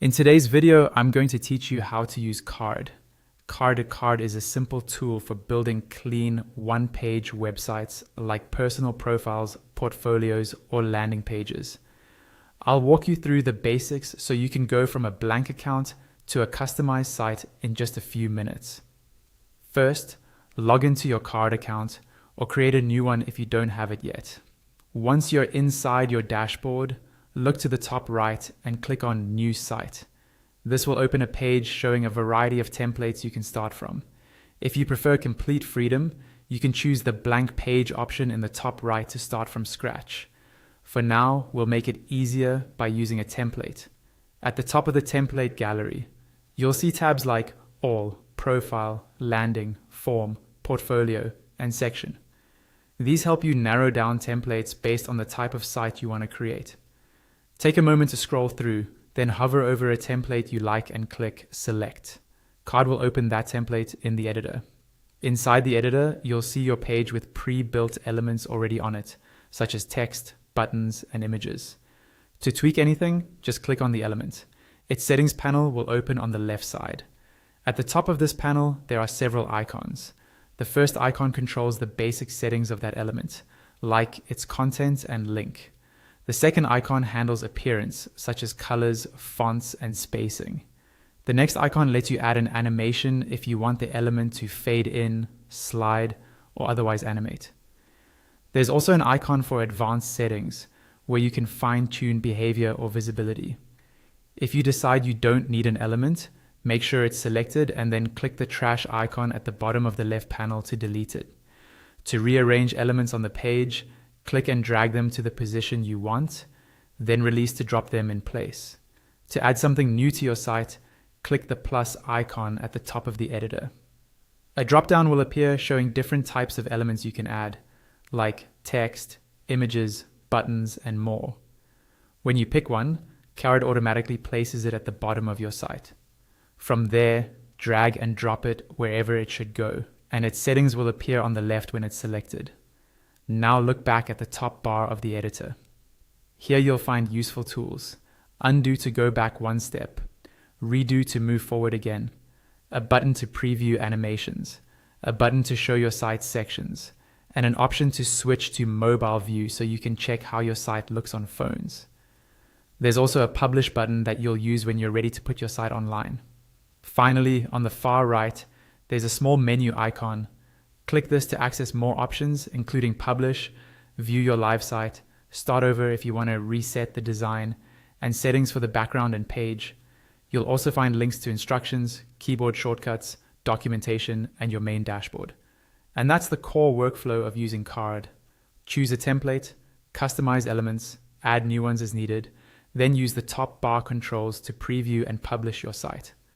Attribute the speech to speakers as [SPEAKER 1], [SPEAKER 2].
[SPEAKER 1] In today's video, I'm going to teach you how to use Carrd. Carrd is a simple tool for building clean one-page websites like personal profiles, portfolios, or landing pages. I'll walk you through the basics so you can go from a blank account to a customized site in just a few minutes. First, log into your Carrd account or create a new one if you don't have it yet. Once you're inside your dashboard, look to the top right and click on New Site. This will open a page showing a variety of templates you can start from. If you prefer complete freedom, you can choose the blank page option in the top right to start from scratch. For now, we'll make it easier by using a template. At the top of the template gallery, you'll see tabs like All, Profile, Landing, Form, Portfolio, and Section. These help you narrow down templates based on the type of site you want to create. Take a moment to scroll through, then hover over a template you like and click Select. Carrd will open that template in the editor. Inside the editor, you'll see your page with pre-built elements already on it, such as text, buttons, and images. To tweak anything, just click on the element. Its settings panel will open on the left side. At the top of this panel, there are several icons. The first icon controls the basic settings of that element, like its content and link. The second icon handles appearance, such as colors, fonts, and spacing. The next icon lets you add an animation if you want the element to fade in, slide, or otherwise animate. There's also an icon for advanced settings, where you can fine-tune behavior or visibility. If you decide you don't need an element, make sure it's selected and then click the trash icon at the bottom of the left panel to delete it. To rearrange elements on the page, click and drag them to the position you want, then release to drop them in place. To add something new to your site, click the plus icon at the top of the editor. A drop-down will appear showing different types of elements you can add, like text, images, buttons, and more. When you pick one, Carrd automatically places it at the bottom of your site. From there, drag and drop it wherever it should go, and its settings will appear on the left when it's selected. Now look back at the top bar of the editor. Here you'll find useful tools. Undo to go back one step. Redo to move forward again. A button to preview animations. A button to show your site's sections. And an option to switch to mobile view so you can check how your site looks on phones. There's also a publish button that you'll use when you're ready to put your site online. Finally, on the far right, there's a small menu icon. Click this to access more options, including publish, view your live site, start over if you want to reset the design, and settings for the background and page. You'll also find links to instructions, keyboard shortcuts, documentation, and your main dashboard. And that's the core workflow of using Carrd. Choose a template, customize elements, add new ones as needed, then use the top bar controls to preview and publish your site.